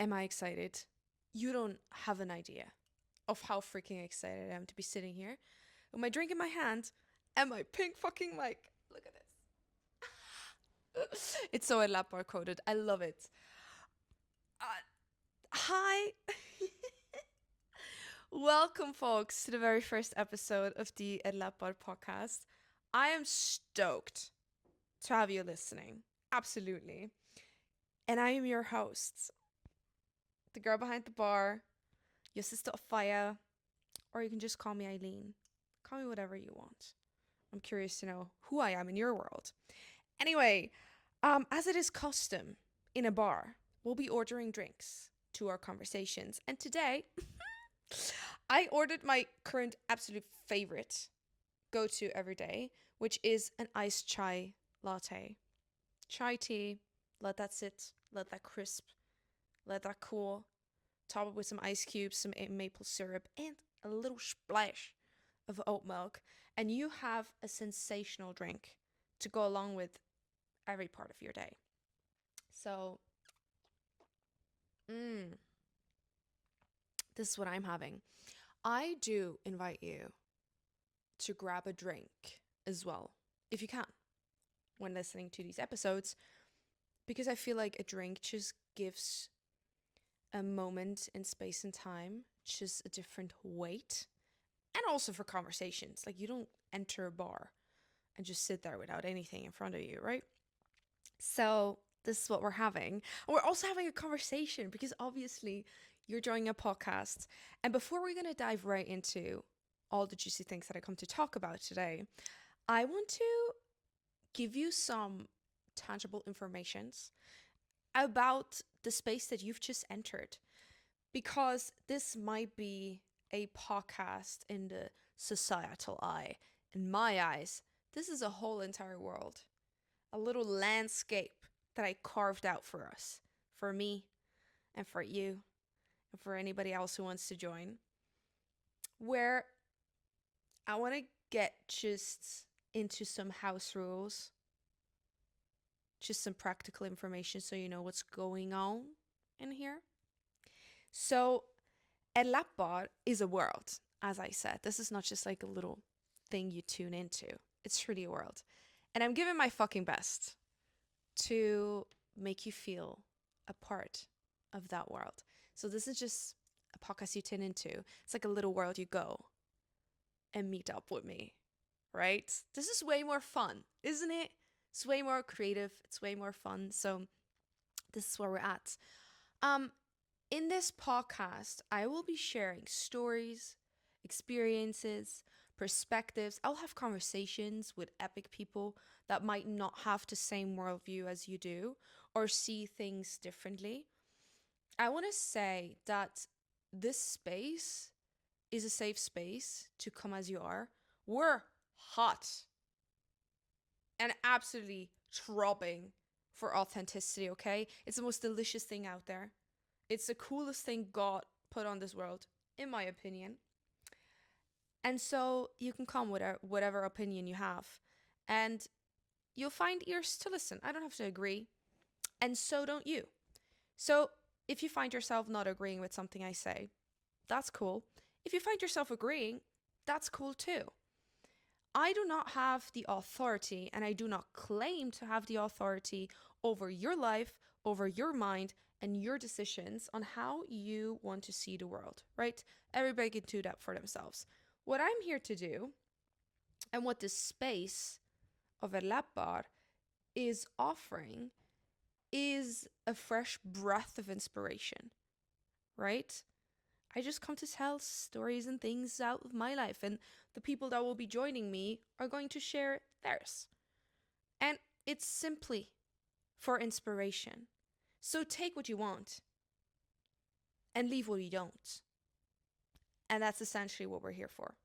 Am I excited? You don't have an idea of how freaking excited I am to be sitting here with my drink in my hand and my pink fucking mic. Look at this. It's so Lapar coded. I love it. Uh, Hi. Welcome, folks, to the very first episode of the Lapar podcast. I am stoked to have you listening. Absolutely. And I am your host, the girl behind the bar, your sister of fire, or you can just call me Eileen. Call me whatever you want. I'm curious to know who I am in your world. Anyway, as it is custom in a bar, we'll be ordering drinks to our conversations. And today, I ordered my current absolute favorite go to every day, which is an iced chai latte. Chai tea, let that sit, let that crisp, let that cool. Top it with some ice cubes, some maple syrup, and a little splash of oat milk. And you have a sensational drink to go along with every part of your day. So, this is what I'm having. I do invite you to grab a drink as well, if you can, when listening to these episodes, because I feel like a drink just gives a moment in space and time, just a different weight. And also for conversations. Like, you don't enter a bar and just sit there without anything in front of you, right? So this is what we're having. And we're also having a conversation because obviously you're joining a podcast. And before we're going to dive right into all the juicy things that I come to talk about today, I want to give you some tangible informations about the space that you've just entered, because this might be a podcast in the societal eye. In my eyes, this is a whole entire world, a little landscape that I carved out for us, for me, and for you, and for anybody else who wants to join, where I want to get just into some house rules, just some practical information so you know what's going on in here. So, a lap bar is a world, as I said. This is not just like a little thing you tune into, it's truly a world. And I'm giving my fucking best to make you feel a part of that world. So this is just a podcast you tune into. It's like a little world you go and meet up with me, right? This is way more fun, isn't it? It's way more creative. It's way more fun. So this is where we're at. Um, in this podcast, I will be sharing stories, experiences, perspectives. I'll have conversations with epic people that might not have the same worldview as you do or see things differently. I want to say that this space is a safe space to come as you are. We're hot and absolutely throbbing for authenticity, okay? It's the most delicious thing out there. It's the coolest thing God put on this world, in my opinion. And so you can come with whatever opinion you have, and you'll find ears to listen. I don't have to agree, and so don't you. So if you find yourself not agreeing with something I say, that's cool. If you find yourself agreeing, that's cool too. I do not have the authority, and I do not claim to have the authority over your life, over your mind, and your decisions on how you want to see the world, right? Everybody can do that for themselves. What I'm here to do, and what this space of a lab bar is offering, is a fresh breath of inspiration, right? I just come to tell stories and things out of my life, and the people that will be joining me are going to share theirs. And it's simply for inspiration. So take what you want and leave what you don't. And that's essentially what we're here for.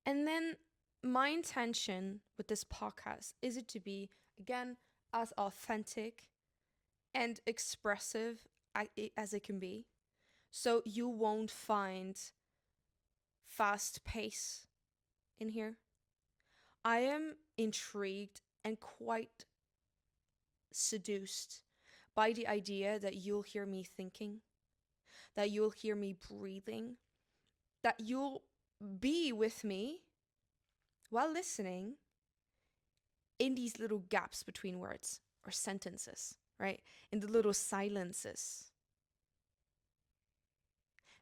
And then my intention with this podcast is it to be, again, as authentic and expressive as it can be. So you won't find fast pace in here. I am intrigued and quite seduced by the idea that you'll hear me thinking, that you'll hear me breathing, that you'll be with me while listening in these little gaps between words or sentences, right? In the little silences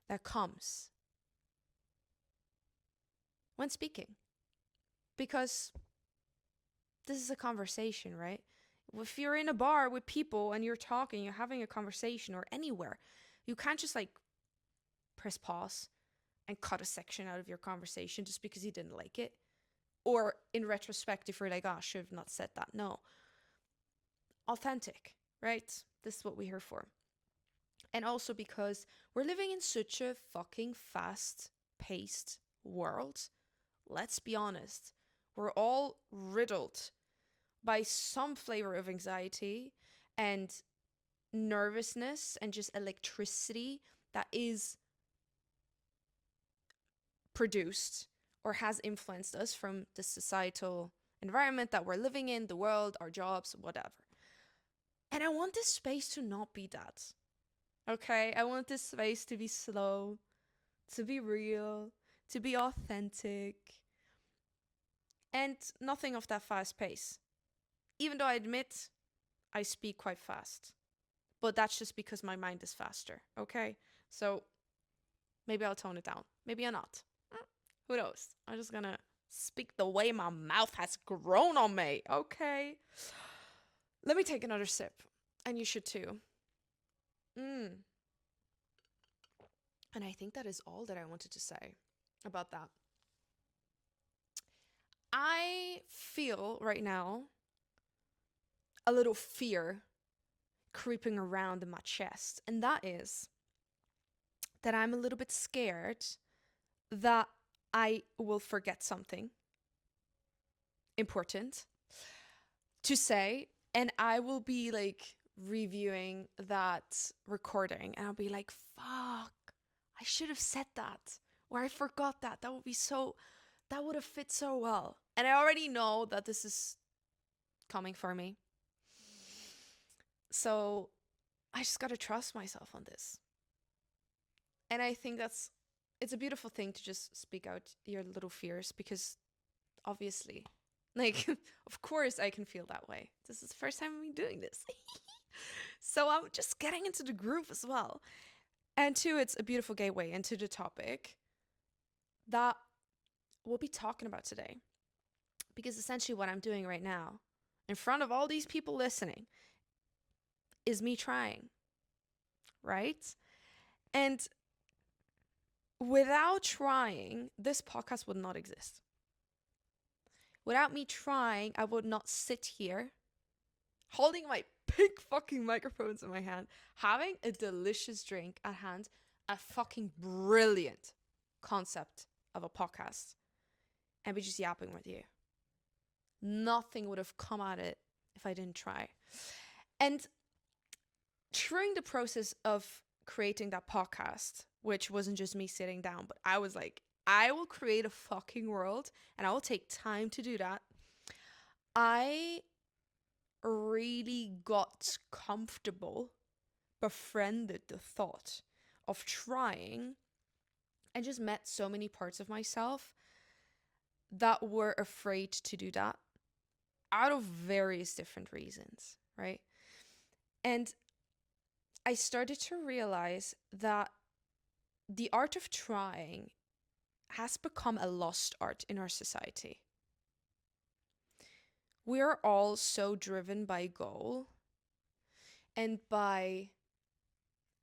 that comes when speaking. Because this is a conversation, right? If you're in a bar with people and you're talking, you're having a conversation, or anywhere, you can't just like press pause and cut a section out of your conversation just because you didn't like it. Or in retrospect, if you're like, oh, I should have not said that. No. Authentic, right? This is what we're here for. And also because we're living in such a fucking fast-paced world. Let's be honest. We're all riddled by some flavor of anxiety and nervousness and just electricity that is produced or has influenced us from the societal environment that we're living in, the world, our jobs, whatever. And I want this space to not be that. Okay? I want this space to be slow, to be real, to be authentic, and nothing of that fast pace. Even though I admit I speak quite fast. But that's just because my mind is faster, okay? So maybe I'll tone it down. Maybe I'm not. Who knows? I'm just gonna speak the way my mouth has grown on me, okay? Let me take another sip. And you should too. And I think that is all that I wanted to say about that. I feel right now a little fear creeping around in my chest. And that is that I'm a little bit scared that I will forget something important to say. And I will be like reviewing that recording and I'll be like, fuck, I should have said that. Or I forgot that. That would have fit so well. And I already know that this is coming for me. So I just gotta trust myself on this. And I think it's a beautiful thing to just speak out your little fears because obviously, like, of course I can feel that way. This is the first time I'm doing this. So I'm just getting into the groove as well. And two, it's a beautiful gateway into the topic that we'll be talking about today. Because essentially what I'm doing right now, in front of all these people listening, is me trying, right? And without trying, this podcast would not exist. Without me trying, I would not sit here holding my pink fucking microphones in my hand, having a delicious drink at hand, a fucking brilliant concept of a podcast, and be just yapping with you. Nothing would have come at it if I didn't try. And during the process of creating that podcast, which wasn't just me sitting down, but I was like, I will create a fucking world and I will take time to do that. I really got comfortable, befriended the thought of trying, and just met so many parts of myself that were afraid to do that out of various different reasons, right? And I started to realize that the art of trying has become a lost art in our society. We are all so driven by goal and by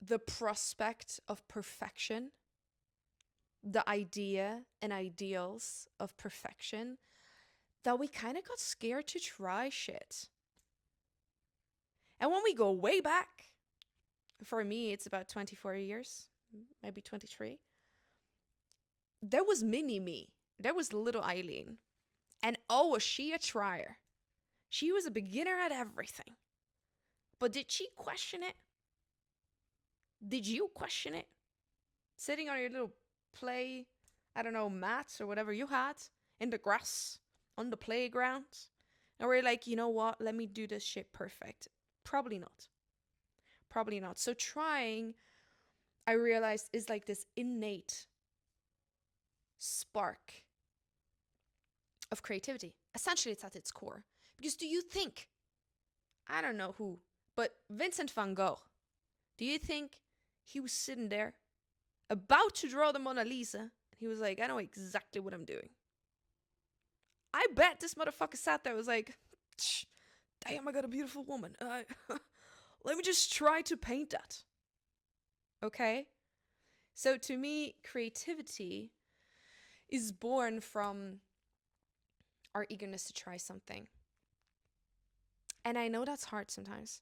the prospect of perfection, the idea and ideals of perfection, that we kind of got scared to try shit. And when we go way back, for me, it's about 24 years, maybe 23. There was mini me. There was little Eileen. And oh, was she a trier. She was a beginner at everything. But did she question it? Did you question it? Sitting on your little play, I don't know, mats or whatever you had in the grass on the playground. And we're like, you know what? Let me do this shit perfect. Probably not. Probably not. So trying, I realized, is like this innate spark of creativity. Essentially, it's at its core. Because do you think, I don't know who, but Vincent van Gogh, do you think he was sitting there about to draw the Mona Lisa? And he was like, I know exactly what I'm doing. I bet this motherfucker sat there and was like, damn, I got a beautiful woman. Let me just try to paint that. Okay? So to me, creativity is born from our eagerness to try something. And I know that's hard sometimes.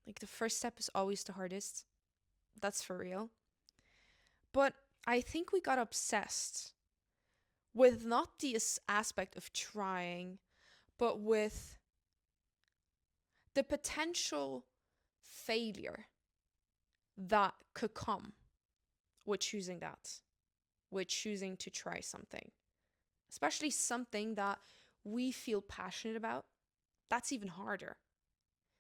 Like the first step is always the hardest. That's for real. But I think we got obsessed with not the aspect of trying, but with the potential failure that could come with choosing that, with choosing to try something, especially something that we feel passionate about. That's even harder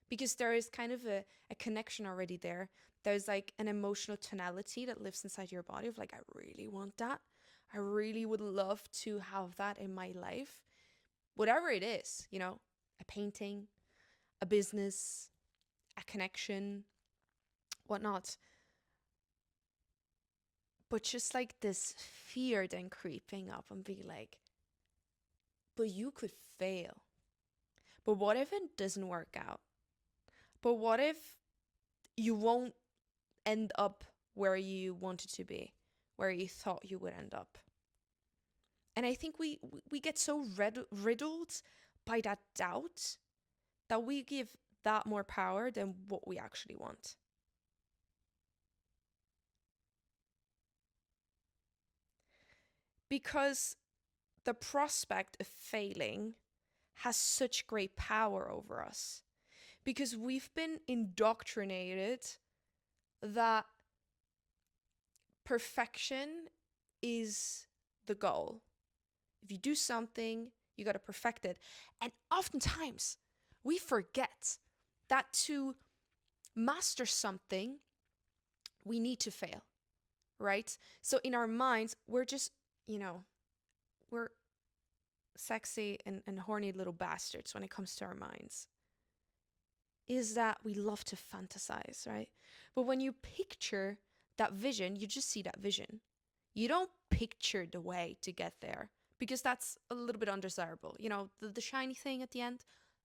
because there is kind of a connection already there. There's like an emotional tonality that lives inside your body of like, I really want that. I really would love to have that in my life. Whatever it is, you know, a painting, a business, a connection, whatnot. But just like this fear then creeping up and be like, but you could fail. But what if it doesn't work out? But what if you won't end up where you wanted to be, where you thought you would end up? And I think we get so riddled by that doubt that we give that more power than what we actually want. Because the prospect of failing has such great power over us. Because we've been indoctrinated that perfection is the goal. If you do something, you got to perfect it. And oftentimes, we forget that to master something, we need to fail, right? So in our minds, we're just, we're sexy and horny little bastards when it comes to our minds. Is that we love to fantasize, right? But when you picture that vision, you just see that vision. You don't picture the way to get there because that's a little bit undesirable. You know, the shiny thing at the end,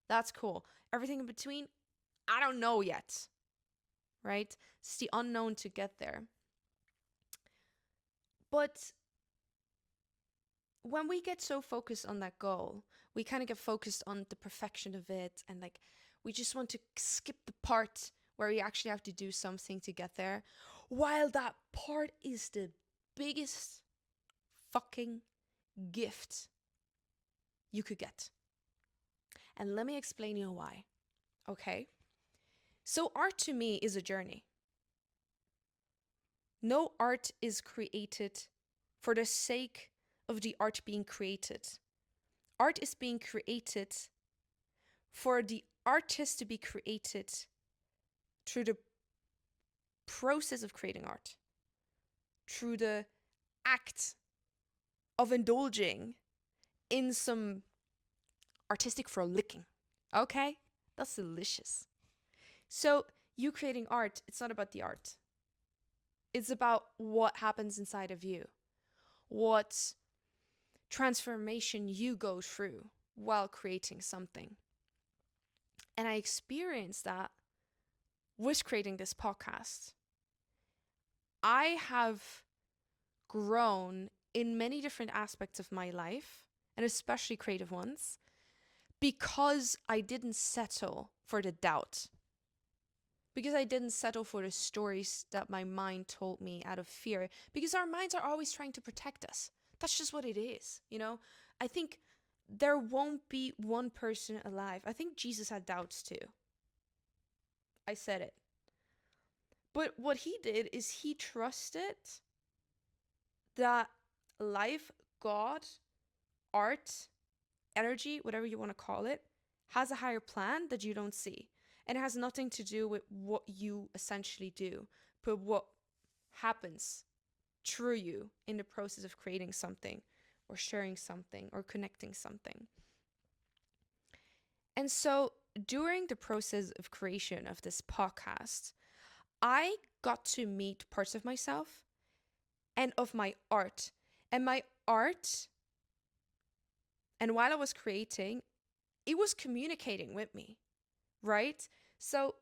that's cool. Everything in between, I don't know yet, right? It's the unknown to get there. But when we get so focused on that goal, we kind of get focused on the perfection of it and like we just want to skip the part where we actually have to do something to get there, while that part is the biggest fucking gift you could get. And let me explain you why. Okay? So art to me is a journey. No art is created for the sake of the art being created. Art is being created for the artist to be created through the process of creating art, through the act of indulging in some artistic frolicking. Okay? That's delicious. So, you creating art, it's not about the art. It's about what happens inside of you, what transformation you go through while creating something. And I experienced that with creating this podcast. I have grown in many different aspects of my life, and especially creative ones, because I didn't settle for the doubt. Because I didn't settle for the stories that my mind told me out of fear. Because our minds are always trying to protect us. That's just what it is, you know? I think there won't be one person alive. I think Jesus had doubts too. I said it. But what he did is he trusted that life, God, art, energy, whatever you want to call it, has a higher plan that you don't see. And it has nothing to do with what you essentially do, but what happens through you in the process of creating something or sharing something or connecting something. And so during the process of creation of this podcast, I got to meet parts of myself and of my art. And my art, and while I was creating, it was communicating with me, right? So,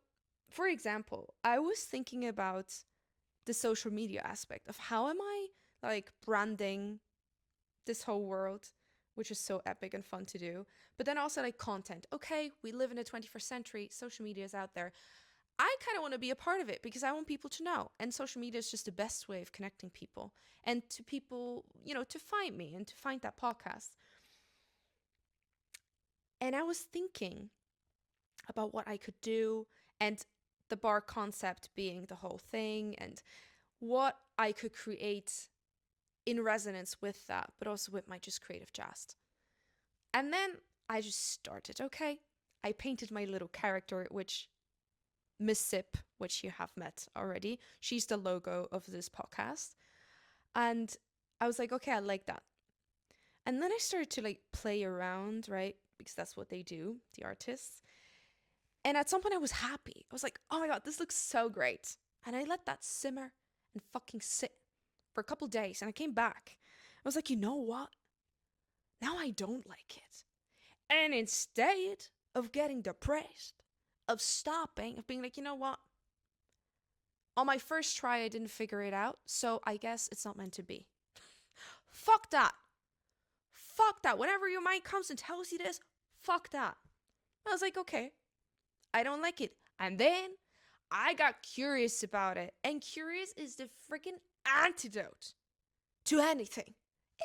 for example, I was thinking about the social media aspect of how am I like branding this whole world, which is so epic and fun to do. But then also like content. Okay, we live in the 21st century, social media is out there. I kind of want to be a part of it because I want people to know. And social media is just the best way of connecting people and to people, to find me and to find that podcast. And I was thinking about what I could do and the bar concept being the whole thing and what I could create in resonance with that, but also with my just creative jest. And then I just started, okay. I painted my little character, which Miss Sip, which you have met already. She's the logo of this podcast. And I was like, okay, I like that. And then I started to like play around, right? Because that's what they do, the artists. And at some point I was happy. I was like, oh my God, this looks so great. And I let that simmer and fucking sit for a couple days. And I came back. I was like, you know what? Now I don't like it. And instead of getting depressed, of stopping, of being like, you know what? On my first try, I didn't figure it out. So I guess it's not meant to be. Fuck that. Fuck that. Whenever your mind comes and tells you this, fuck that. I was like, okay, I don't like it. And then I got curious about it. And curious is the freaking antidote to anything,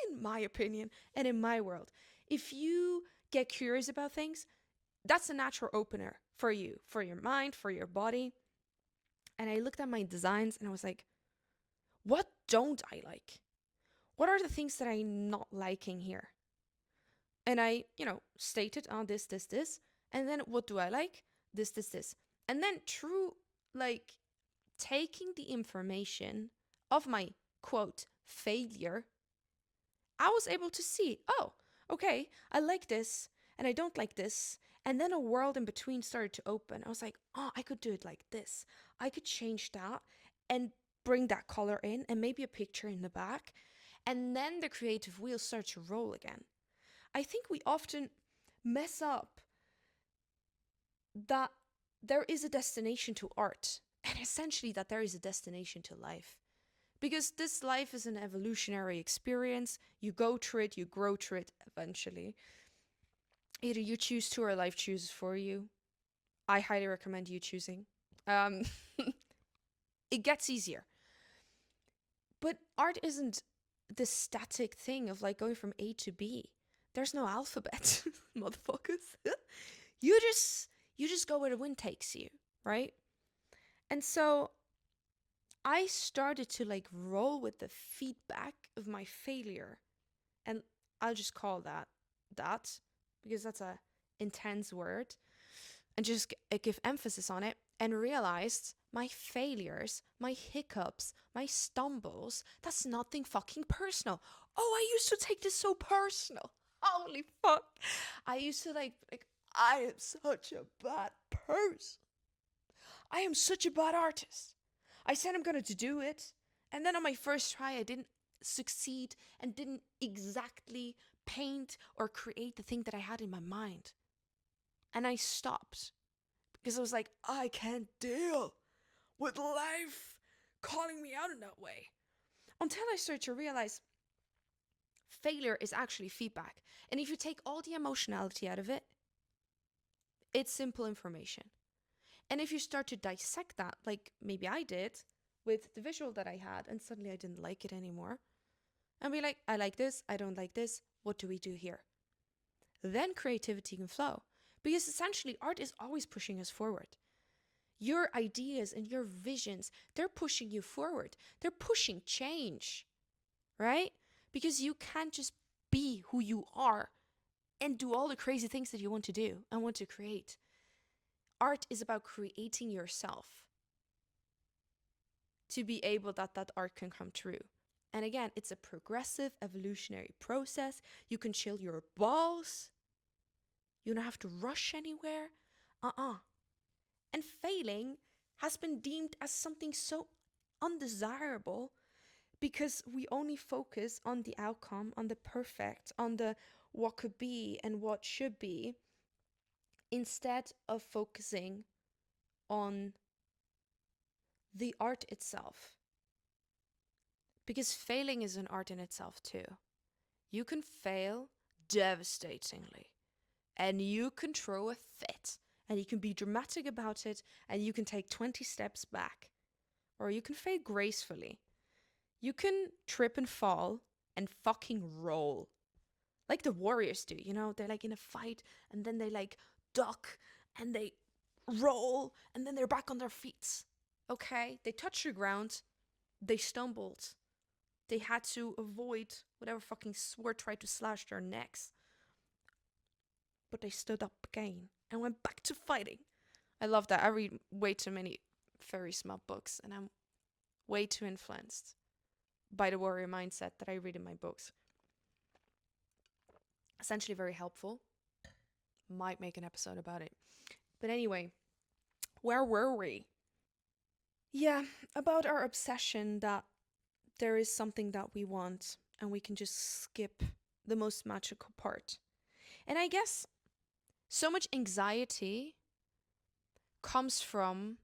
in my opinion and in my world. If you get curious about things, that's a natural opener for you, for your mind, for your body. And I looked at my designs and I was like, what don't I like? What are the things that I'm not liking here? And I, stated on this. And then what do I like? This. And then through like taking the information of my quote failure, I was able to see, oh, okay, I like this and I don't like this. And then a world in between started to open. I was like, oh, I could do it like this. I could change that and bring that color in and maybe a picture in the back. And then the creative wheels start to roll again. I think we often mess up that there is a destination to art and essentially that there is a destination to life. Because this life is an evolutionary experience. You go through it, you grow through it eventually. Either you choose to or life chooses for you. I highly recommend you choosing. Um, it gets easier. But art isn't this static thing of like going from A to B. There's no alphabet, motherfuckers. you just go where the wind takes you, right? And so I started to like roll with the feedback of my failure. And I'll just call that because that's a intense word and just give emphasis on it and realized my failures, my hiccups, my stumbles, that's nothing fucking personal. Oh, I used to take this so personal. Holy fuck. I used to like I am such a bad person. I am such a bad artist. I said I'm going to do it. And then on my first try, I didn't succeed and didn't exactly paint or create the thing that I had in my mind. And I stopped because I was like, I can't deal with life calling me out in that way. Until I started to realize failure is actually feedback. And if you take all the emotionality out of it, it's simple information. And if you start to dissect that, like maybe I did with the visual that I had, and suddenly I didn't like it anymore, and be like, I like this, I don't like this, what do we do here? Then creativity can flow. Because essentially, art is always pushing us forward. Your ideas and your visions, they're pushing you forward. They're pushing change, right? Because you can't just be who you are and do all the crazy things that you want to do and want to create. Art is about creating yourself to be able that art can come true. And again, it's a progressive evolutionary process. You can chill your balls. You don't have to rush anywhere. And failing has been deemed as something so undesirable because we only focus on the outcome, on the perfect, on the what could be and what should be, instead of focusing on the art itself. Because failing is an art in itself too. You can fail devastatingly, and you can throw a fit, and you can be dramatic about it, and you can take 20 steps back, or you can fail gracefully. You can trip and fall and fucking roll. Like the warriors do, you know? They're like in a fight, and then they like duck, and they roll, and then they're back on their feet. Okay? They touched the ground, they stumbled, they had to avoid whatever fucking sword tried to slash their necks. But they stood up again and went back to fighting. I love that. I read way too many very smart books, and I'm way too influenced by the warrior mindset that I read in my books. Essentially very helpful. Might make an episode about it. But anyway, where were we? Yeah, about our obsession that there is something that we want and we can just skip the most magical part. And I guess so much anxiety comes from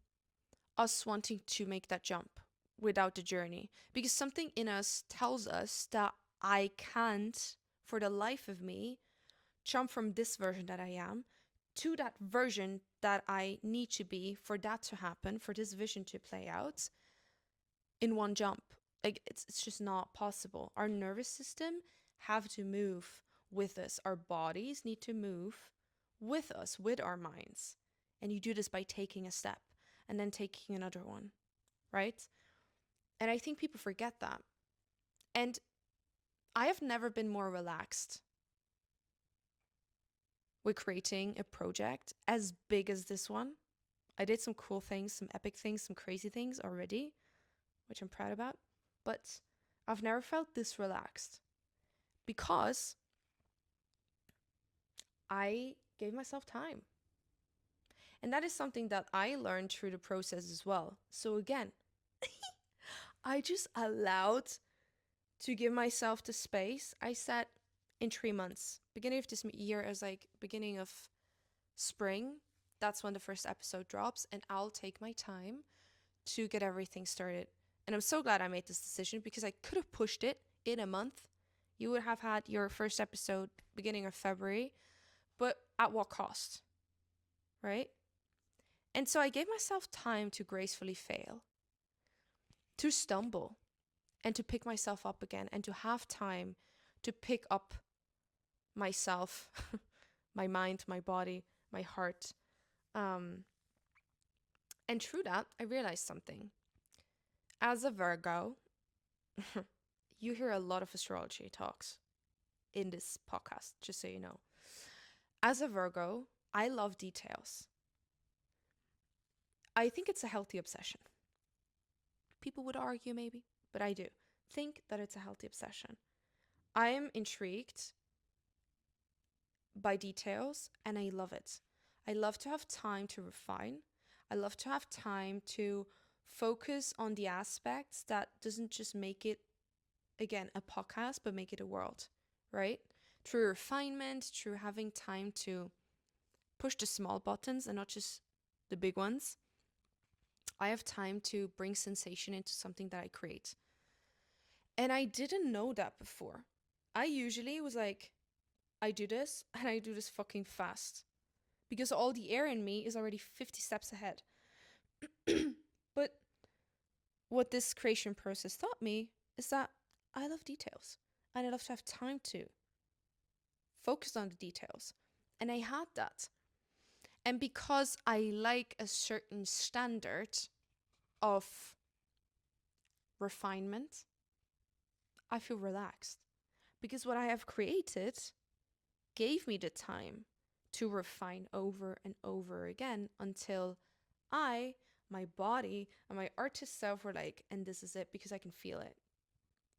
us wanting to make that jump without the journey, because something in us tells us that I can't, for the life of me, jump from this version that I am to that version that I need to be for that to happen, for this vision to play out in one jump. Like it's just not possible. Our nervous system have to move with us. Our bodies need to move with us, with our minds. And you do this by taking a step and then taking another one, right? And I think people forget that. And I have never been more relaxed with creating a project as big as this one. I did some cool things, some epic things, some crazy things already, which I'm proud about. But I've never felt this relaxed because I gave myself time. And that is something that I learned through the process as well. So again, I just allowed to give myself the space. I said in 3 months, beginning of this year, as like beginning of spring, that's when the first episode drops, and I'll take my time to get everything started. And I'm so glad I made this decision because I could have pushed it in a month. You would have had your first episode beginning of February, but at what cost? Right? And so I gave myself time to gracefully fail, to stumble, and to pick myself up again, and to have time to pick up myself, my mind, my body, my heart. And through that, I realized something. As a Virgo, you hear a lot of astrology talks in this podcast, just so you know. As a Virgo, I love details. I think it's a healthy obsession. People would argue maybe, but I do think that it's a healthy obsession. I am intrigued by details and I love it. I love to have time to refine. I love to have time to focus on the aspects that doesn't just make it, again, a podcast, but make it a world, right? Through refinement, through having time to push the small buttons and not just the big ones. I have time to bring sensation into something that I create. And I didn't know that before. I usually was like, I do this and I do this fucking fast because all the air in me is already 50 steps ahead. But what this creation process taught me is that I love details and I love to have time to focus on the details. And I had that. And because I like a certain standard of refinement, I feel relaxed because what I have created gave me the time to refine over and over again until my body, and my artist self were like, and this is it, because I can feel it.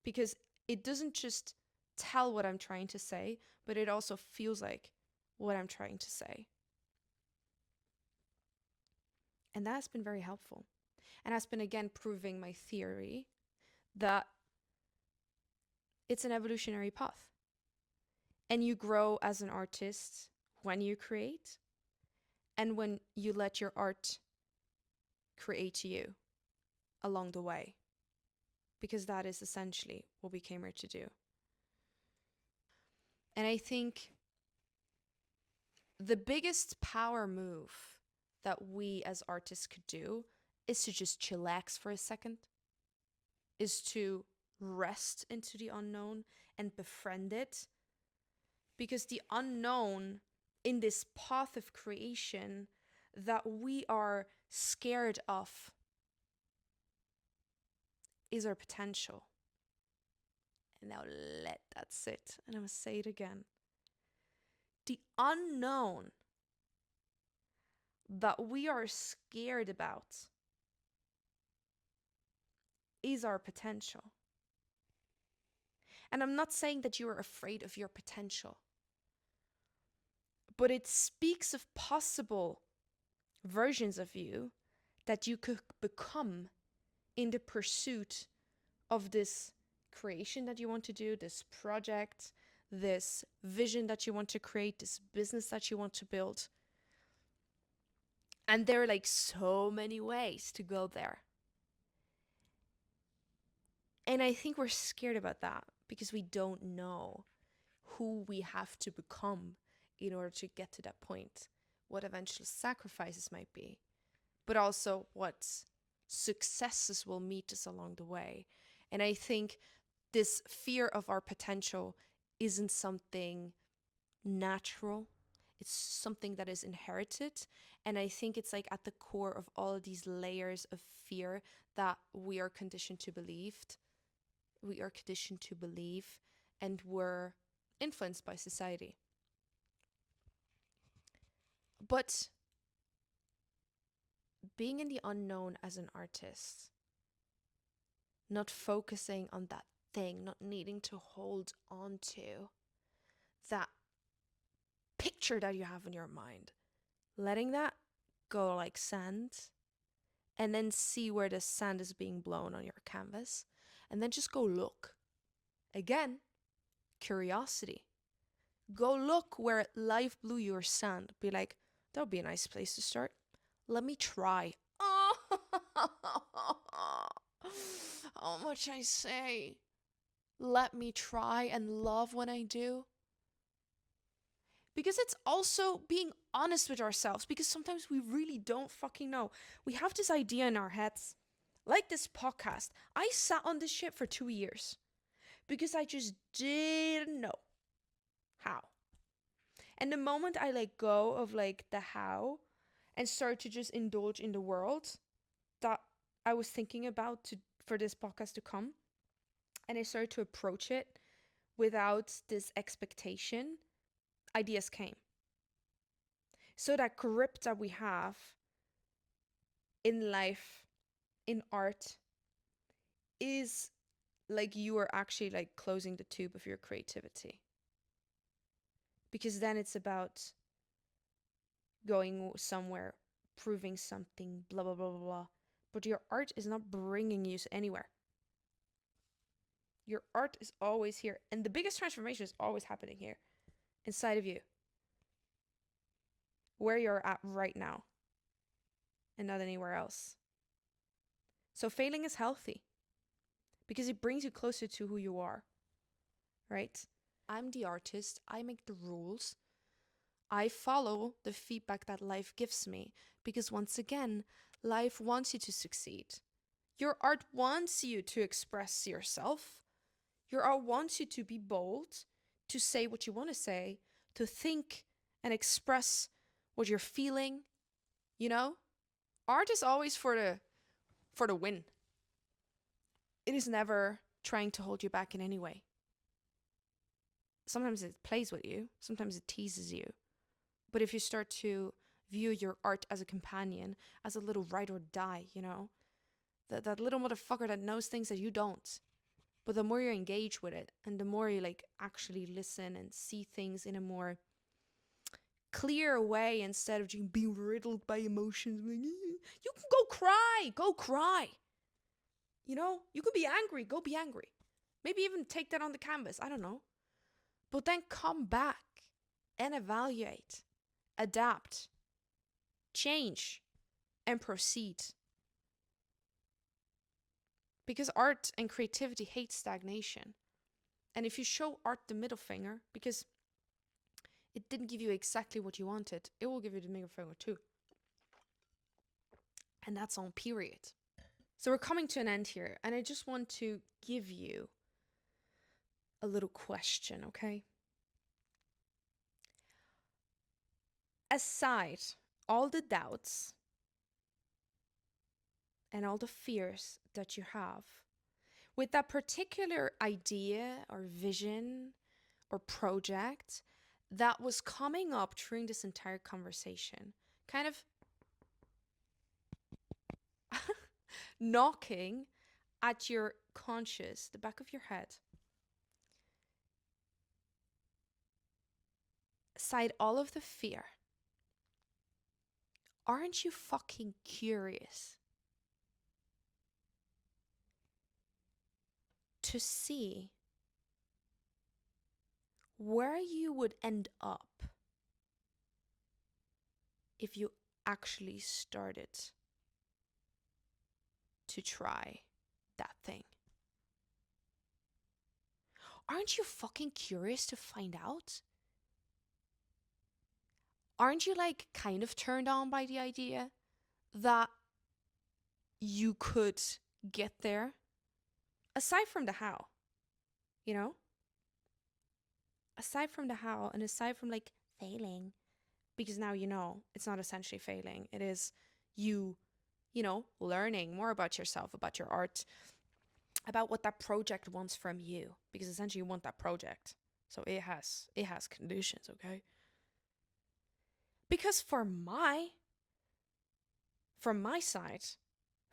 Because it doesn't just tell what I'm trying to say, but it also feels like what I'm trying to say. And that has been very helpful. And has been, again, proving my theory that it's an evolutionary path. And you grow as an artist when you create, and when you let your art create you along the way. Because that is essentially what we came here to do. And I think the biggest power move that we as artists could do is to just chillax for a second, is to rest into the unknown and befriend it. Because the unknown in this path of creation that we are scared of is our potential. And now let that sit. And I'm going to say it again. The unknown that we are scared about is our potential. And I'm not saying that you are afraid of your potential, but it speaks of possible versions of you that you could become in the pursuit of this creation that you want to do, this project, this vision that you want to create, this business that you want to build. And there are like so many ways to go there. And I think we're scared about that because we don't know who we have to become in order to get to that point, what eventual sacrifices might be, but also what successes will meet us along the way. And I think this fear of our potential isn't something natural. It's something that is inherited. And I think it's like at the core of all of these layers of fear that we are conditioned to believe. We are conditioned to believe, and we're influenced by society. But being in the unknown as an artist, not focusing on that thing, not needing to hold on to that picture that you have in your mind, letting that go like sand, and then see where the sand is being blown on your canvas, and then just go look. Again, curiosity. Go look where life blew your sand. Be like, that would be a nice place to start. Let me try. Oh, how much I say. Let me try and love what I do. Because it's also being honest with ourselves, because sometimes we really don't fucking know. We have this idea in our heads, like this podcast. I sat on this shit for 2 years because I just didn't know how. And the moment I let go of like the how and start to just indulge in the world that I was thinking about for this podcast to come, and I started to approach it without this expectation, ideas came. So that grip that we have in life, in art, is like you are actually like closing the tube of your creativity. Because then it's about going somewhere, proving something, blah, blah, blah, blah, blah. But your art is not bringing you anywhere. Your art is always here. And the biggest transformation is always happening here, inside of you, where you're at right now, and not anywhere else. So failing is healthy because it brings you closer to who you are, right? I'm the artist. I make the rules. I follow the feedback that life gives me because, once again, life wants you to succeed. Your art wants you to express yourself. Your art wants you to be bold, to say what you want to say, to think and express what you're feeling. You know, art is always for the win. It is never trying to hold you back in any way. Sometimes it plays with you. Sometimes it teases you. But if you start to view your art as a companion, as a little ride or die, that little motherfucker that knows things that you don't. But the more you engage with it and the more you like actually listen and see things in a more clear way instead of just being riddled by emotions, you can go cry. You can be angry, go be angry. Maybe even take that on the canvas, I don't know. But then come back and evaluate, adapt, change, and proceed. Because art and creativity hate stagnation. And if you show art the middle finger, because it didn't give you exactly what you wanted, it will give you the middle finger too. And that's on period. So we're coming to an end here, and I just want to give you a little question, okay? Aside all the doubts and all the fears that you have with that particular idea or vision or project that was coming up during this entire conversation, kind of knocking at your conscious, the back of your head. Aside all of the fear, aren't you fucking curious to see where you would end up if you actually started to try that thing? Aren't you fucking curious to find out? Aren't you like kind of turned on by the idea that you could get there? Aside from the how, you know? Aside from the how and aside from like failing, because now it's not essentially failing. It is you, learning more about yourself, about your art, about what that project wants from you, because essentially you want that project. So it has conditions, okay? Because from my side,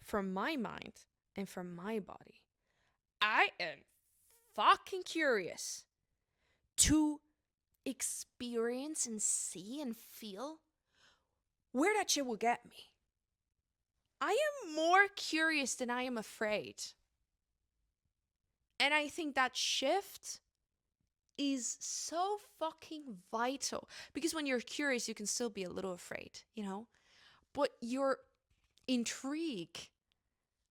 from my mind, and from my body, I am fucking curious to experience and see and feel where that shit will get me. I am more curious than I am afraid. And I think that shift is so fucking vital, because when you're curious, you can still be a little afraid, but your intrigue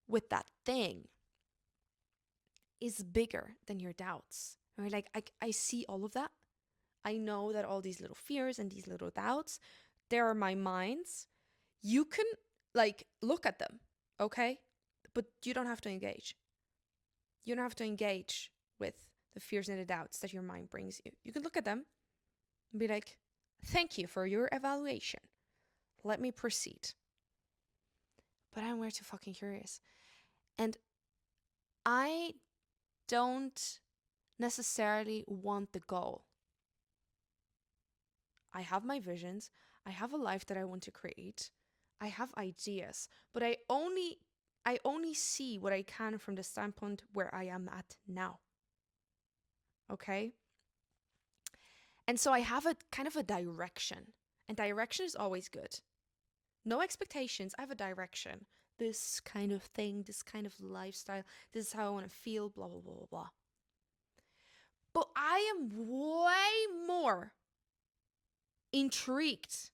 with that thing is bigger than your doubts. Right? Like I see all of that. I know that all these little fears and these little doubts, they are my minds. You can like look at them, okay? But you don't have to engage. You don't have to engage with the fears and the doubts that your mind brings you. You can look at them and be like, thank you for your evaluation. Let me proceed. But I'm way too fucking curious. And I don't necessarily want the goal. I have my visions. I have a life that I want to create. I have ideas, but I only see what I can from the standpoint where I am at now. Okay? And so I have a kind of a direction, and direction is always good. No expectations, I have a direction. This kind of thing, this kind of lifestyle, this is how I want to feel, blah, blah, blah, blah, blah. But I am way more intrigued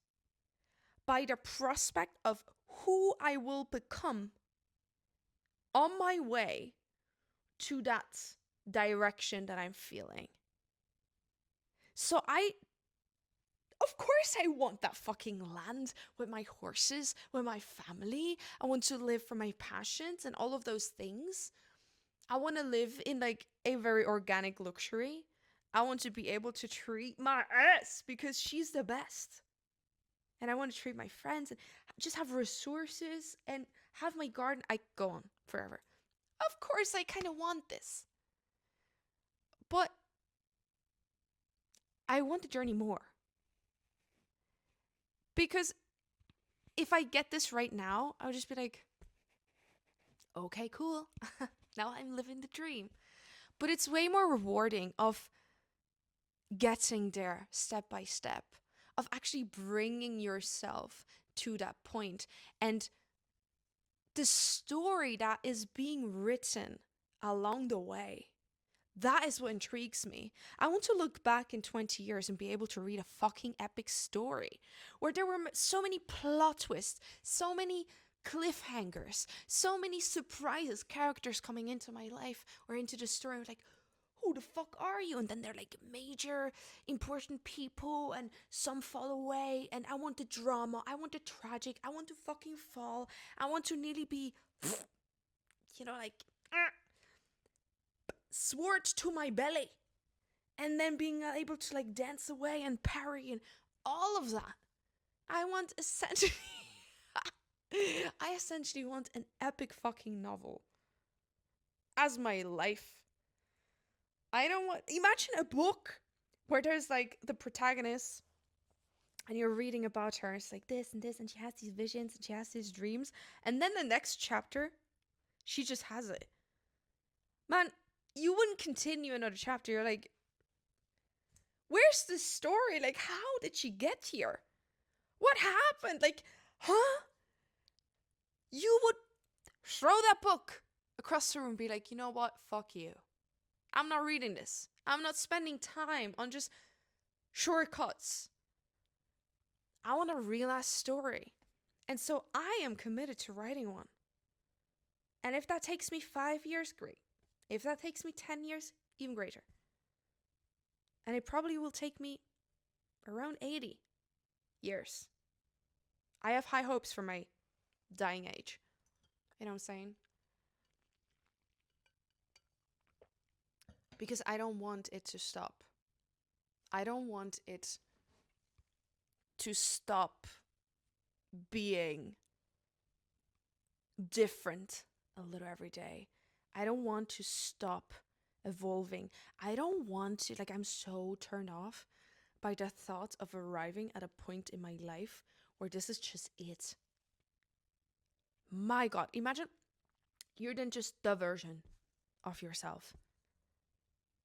by the prospect of who I will become on my way to that direction that I'm feeling. So of course I want that fucking land with my horses, with my family. I want to live for my passions and all of those things. I want to live in like a very organic luxury. I want to be able to treat my ass because she's the best. And I want to treat my friends and just have resources and have my garden. I go on forever. Of course, I kind of want this. But I want the journey more. Because if I get this right now, I would just be like, okay, cool. Now I'm living the dream. But it's way more rewarding of getting there step by step, of actually bringing yourself to that point, and the story that is being written along the way. That is what intrigues me. I want to look back in 20 years and be able to read a fucking epic story where there were so many plot twists, so many cliffhangers, so many surprises, characters coming into my life or into the story. I was like, who the fuck are you? And then they're like major important people and some fall away. And I want the drama. I want the tragic. I want to fucking fall. I want to nearly be, like, sword to my belly. And then being able to like dance away and parry and all of that. I want essentially, I essentially want an epic fucking novel as my life. I don't want, imagine a book where there's like the protagonist and you're reading about her. It's like this and this, and she has these visions and she has these dreams. And then the next chapter, she just has it. Man, you wouldn't continue another chapter. You're like, where's the story? Like, how did she get here? What happened? Like, huh? You would throw that book across the room and be like, you know what? Fuck you. I'm not reading this. I'm not spending time on just shortcuts. I want a real ass story. And so I am committed to writing one. And if that takes me 5 years, great. If that takes me 10 years, even greater. And it probably will take me around 80 years. I have high hopes for my dying age. You know what I'm saying? Because I don't want it to stop. I don't want it to stop being different a little every day. I don't want to stop evolving. I don't want to, like, I'm so turned off by the thought of arriving at a point in my life where this is just it. My God, imagine you're then just the version of yourself.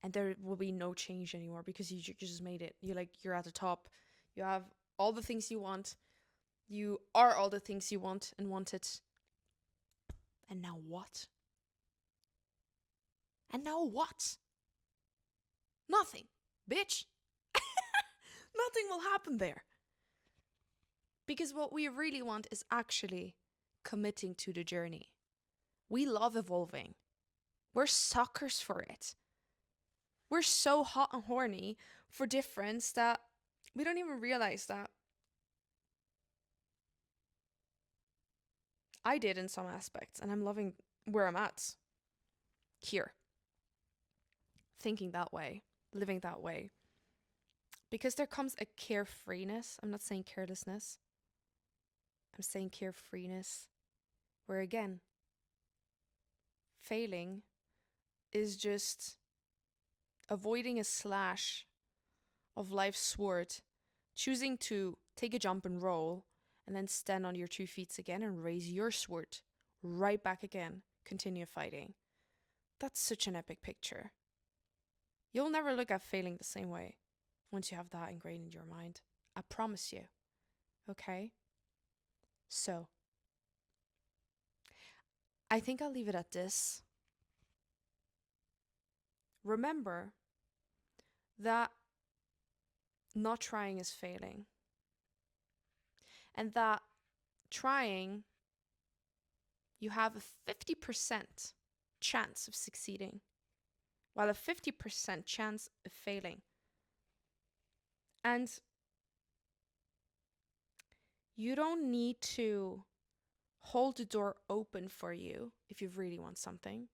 And there will be no change anymore because you just made it. You're at the top. You have all the things you want. You are all the things you want and wanted. And now what? And now what? Nothing, bitch. Nothing will happen there. Because what we really want is actually committing to the journey. We love evolving. We're suckers for it. We're so hot and horny for difference that we don't even realize that. I did in some aspects, and I'm loving where I'm at. Here. Thinking that way, living that way. Because there comes a carefreeness. I'm not saying carelessness. I'm saying carefreeness. Where again, failing is just avoiding a slash of life's sword, choosing to take a jump and roll, and then stand on your 2 feet again and raise your sword right back again. Continue fighting. That's such an epic picture. You'll never look at failing the same way once you have that ingrained in your mind. I promise you. Okay? So, I think I'll leave it at this. Remember that not trying is failing. And that trying, you have a 50% chance of succeeding, while a 50% chance of failing. And you don't need to hold the door open for you if you really want something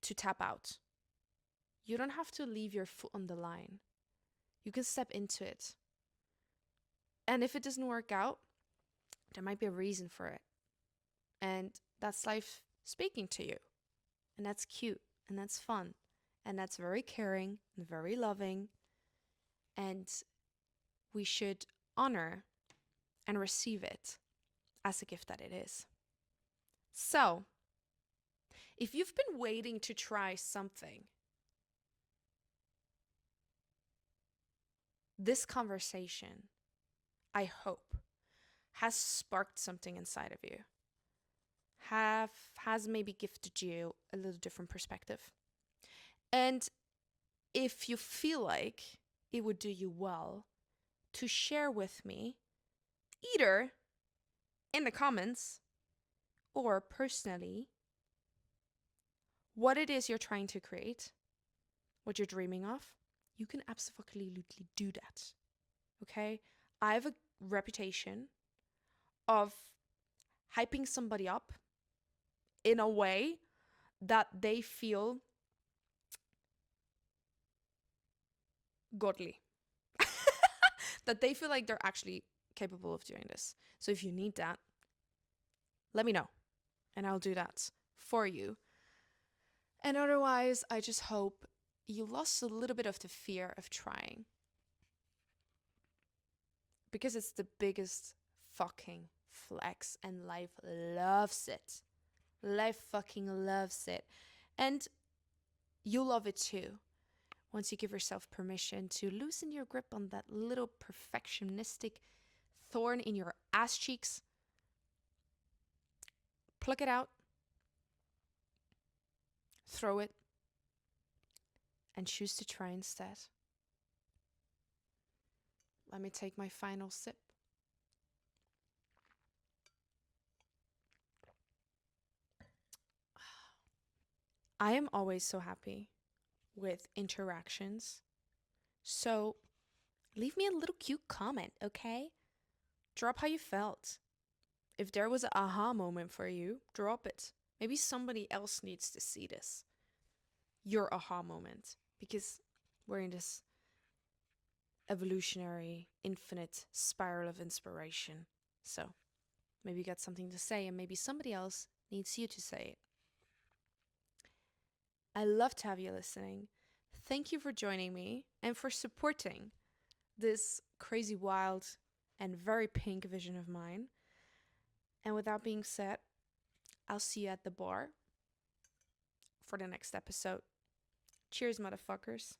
to tap out. You don't have to leave your foot on the line. You can step into it. And if it doesn't work out, there might be a reason for it. And that's life speaking to you. And that's cute. And that's fun. And that's very caring and very loving. And we should honor and receive it as a gift that it is. So, if you've been waiting to try something, this conversation, I hope, has sparked something inside of you, has maybe gifted you a little different perspective. And if you feel like it would do you well to share with me, either in the comments or personally, what it is you're trying to create, what you're dreaming of, you can absolutely do that. Okay? I have a reputation of hyping somebody up in a way that they feel godly, that they feel like they're actually capable of doing this. So if you need that, let me know and I'll do that for you. And otherwise, I just hope you lost a little bit of the fear of trying, because it's the biggest fucking flex and life loves it. Life fucking loves it. And you love it too. Once you give yourself permission to loosen your grip on that little perfectionistic thorn in your ass cheeks, pluck it out, throw it, and choose to try instead. Let me take my final sip. I am always so happy with interactions. So leave me a little cute comment, okay? Drop how you felt. If there was an aha moment for you, drop it. Maybe somebody else needs to see this. Your aha moment. Because we're in this evolutionary, infinite spiral of inspiration. So maybe you got something to say, and maybe somebody else needs you to say it. I love to have you listening. Thank you for joining me and for supporting this crazy, wild, and very pink vision of mine. And with that being said, I'll see you at the bar for the next episode. Cheers, motherfuckers.